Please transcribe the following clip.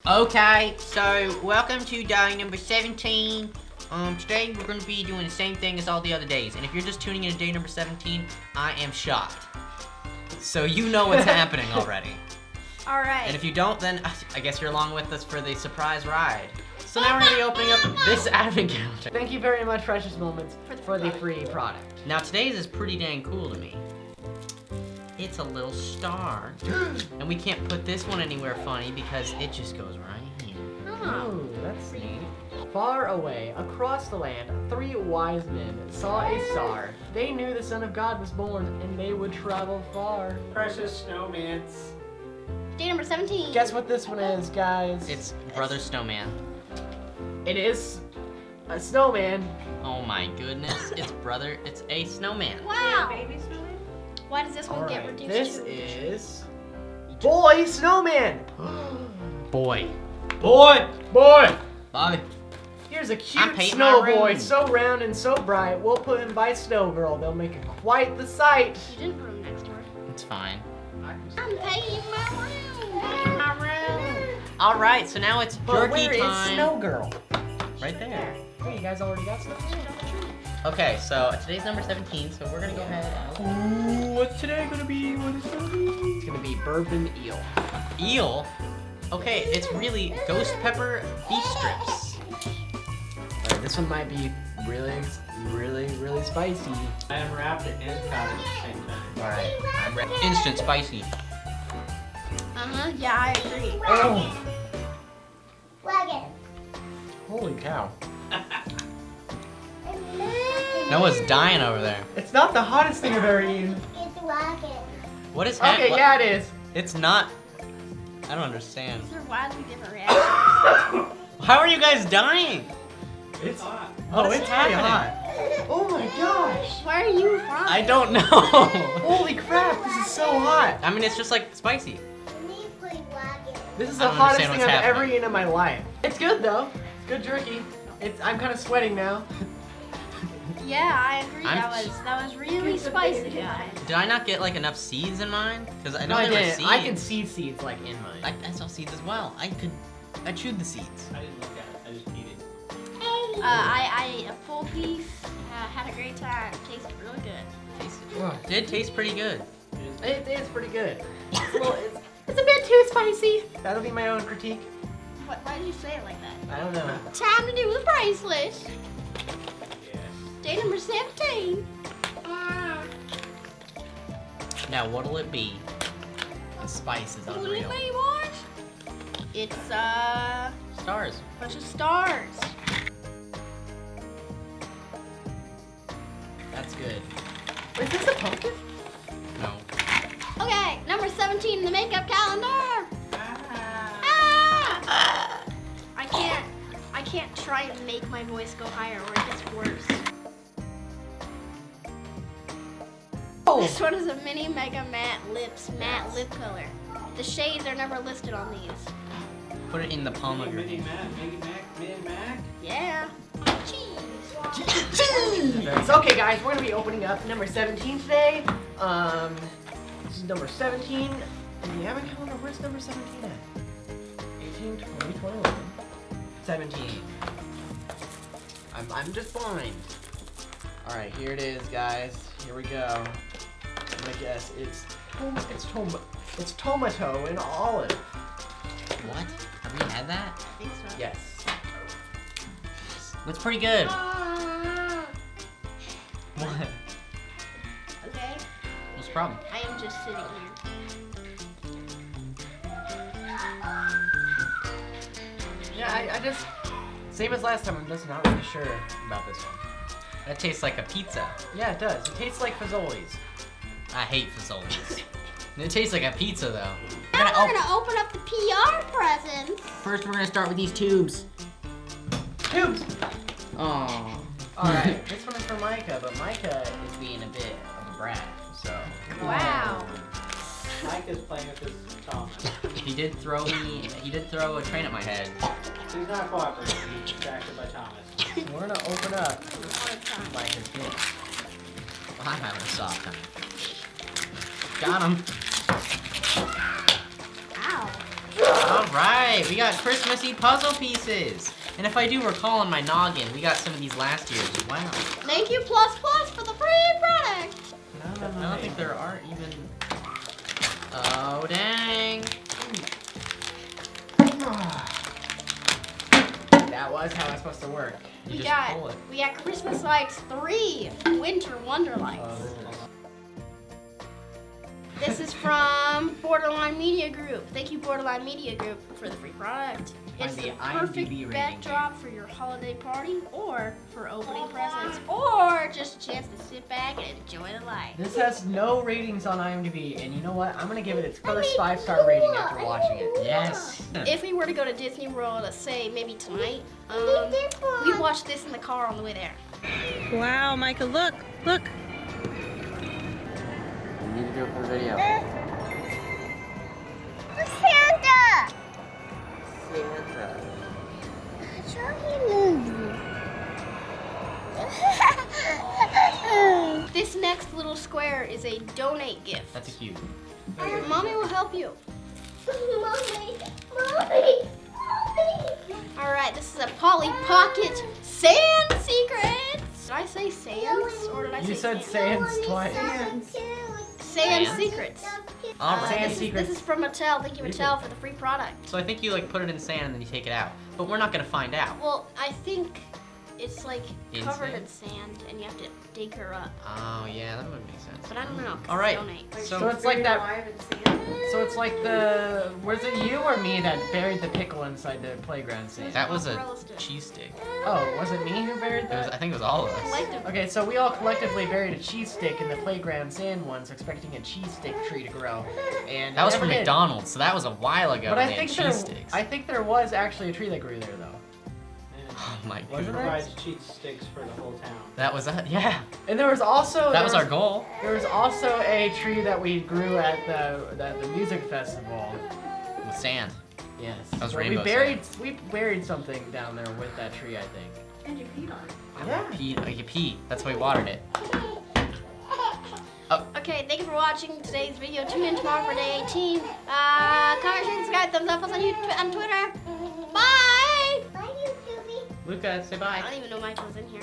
Okay, so welcome to day number 17. Today we're going to be doing the same thing as all the other days. And if you're just tuning in to day number 17, I am shocked. So you know what's happening already. Alright. And if you don't, then I guess you're along with us for the surprise ride. So now we're going to be opening up this advent calendar. Thank you very much, Precious Moments, for the free product. Now today's is pretty dang cool to me. It's a little star. And we can't put this one anywhere funny because it just goes right here. Ooh, that's neat. Far away, across the land, 3 wise men saw a star. They knew the Son of God was born, and they would travel far. Precious snowmans. Day number 17. Guess what this one is, guys? It's Brother Snowman. It is a snowman. Oh my goodness, it's a snowman. Wow. Baby snowman? Why does this one get Alright, reduced this to? is Boy Snowman. Boy. Boy! Bobby. Here's a I'm cute painting snow my boy, room. so round and so bright. We'll put him by Snow Girl. They'll make it quite the sight. You didn't put him next door. It's fine. I'm painting my room. Alright, so now it's But where jerky is time. Snow Girl? Right there. Hey, you guys already got snow? Okay, so today's number 17, so we're gonna go ahead and... Ooh, what's today gonna be? What is it gonna be? It's gonna be bourbon eel. Eel? Okay, it's really ghost pepper beef strips. Alright, this one might be really spicy. I am wrapped and cut at the same time. Alright, I'm ready. Instant spicy. Uh-huh, yeah, I agree. Oh, holy cow. Noah's dying over there. It's not the hottest thing I've ever eaten. What is Okay, happening? yeah, it is. It's not... I don't understand. These are wildly different reactions. How are you guys dying? It's hot. Oh, What is it's pretty happening? hot. Oh my gosh. Where are you from? I don't know. Holy crap, this is so hot. I mean, it's just like spicy. This is I the don't hottest understand thing what's I've ever happening. eaten in my life. It's good though. It's good jerky. I'm kind of sweating now. Yeah, I agree. I'm- That was really spicy, guys. Did I not get like enough seeds in mine? Because I know No, I there were didn't. seeds. I can see seeds like in mine. I saw seeds as well. I chewed the seeds. I didn't look at it. I just eat it. I ate a full piece. Had a great time. Tasted really good. Ugh. Did taste pretty good. It is pretty good. It's a bit too spicy. That'll be my own critique. Why did you say it like that? I don't know. Time to do the bracelet. Yeah. Day number 17. Now, what'll it be? The spice is What do you unreal. mean, boys? It's a Stars. bunch of stars. That's good. Is this a pumpkin? No. Okay, number 17 in the makeup calendar. Ah! I can't try and make my voice go higher or it gets worse. Oh. This one is a mini mega matte lip color. The shades are never listed on these. Put it in the palm of your Mini hand. Mac, Mini Mac. Yeah. Cheese. Okay, guys, we're gonna be opening up number 17 today. This is number 17. And do you have a calendar? Where's number 17 at? 18, 20, 21, 17. I'm just blind. All right, here it is, guys. Here we go. I'm gonna guess it's tomato and olive. What? Have we had that? I think so. Yes. That's pretty good. Ah. What? Okay, What's the problem? I am just sitting here. Yeah, I just same as last time. I'm just not really sure about this one. That tastes like a pizza. Yeah, it does. It tastes like Fazoli's. I hate Fazoli's. It tastes like a pizza though. Now we're gonna open up the PR presents. First, we're gonna start with these tubes. Tubes. Oh. All right, this one is for Micah, but Micah is being a bit of a brat, so. Wow. Mike is playing with his Thomas. He did throw a train at my head. He's not cooperating. He's distracted by Thomas. We're gonna open up Micah's gift. I'm having a soft time. Got him. Ow. All right, we got Christmassy puzzle pieces. And if I do recall on my noggin, we got some of these last year as well. Thank you, Plus Plus, for the free product. I don't think there are even. Oh, dang. That was how it's supposed to work. You We just pull it. got Christmas Lights 3 Winter Wonder Lights. This is from Borderline Media Group. Thank you, Borderline Media Group, for the free product. It's the the IMDb perfect rating. backdrop for your holiday party, or for opening presents, or just a chance to sit back and enjoy the light. This has no ratings on IMDb, and you know what? I'm gonna give it its first 5-star rating after watching it. Yes. If we were to go to Disney World, let's say maybe tonight, we'd watch this in the car on the way there. Wow, Micah, look, look. We need to do it for the video. Santa! Santa. Show me. This next little square is a donate gift. That's a cute. Mommy will help you. Mommy, mommy, mommy. All right, this is a Polly Pocket Sand Secrets. Did I say sands or did I say You said sands? sands twice. Sand Sands? Secrets. All right. Sand This Secrets. is from Mattel. Thank you, Mattel, for the free product. So I think you like put it in sand and then you take it out. But we're not gonna find out. Well, I think it's like In covered sand? in sand and you have to dig her up. Oh yeah, that would make sense. But I don't know. 'cause All right. Donate. So it's like that. So it's like the. Was it you or me that buried the pickle inside the playground sand? That was a Mozzarella stick. cheese stick. Oh, was it me who buried It was, that? I think it was all of us. Collective. Okay, so we all collectively buried a cheese stick in the playground sand once, expecting a cheese stick tree to grow, and That was it from never did. McDonald's, so that was a while ago. But when I they think had there, cheese sticks. I think there was actually a tree that grew there though. Oh my Wasn't god. there? Provides cheese sticks for the whole town. That was yeah. And there was also That was our goal. There was also a tree that we grew at the music festival. With sand. Yes. That was So rainbow we buried something down there with that tree, I think. And you peed on it. Yeah. You pee. That's why we watered it. Okay, thank you for watching today's video. Tune in tomorrow for day 18. Comment, share, subscribe, thumbs up us on YouTube, on Twitter. Bye! Bye, you, Scooby. Luca, say I bye. don't even know Michael's in here.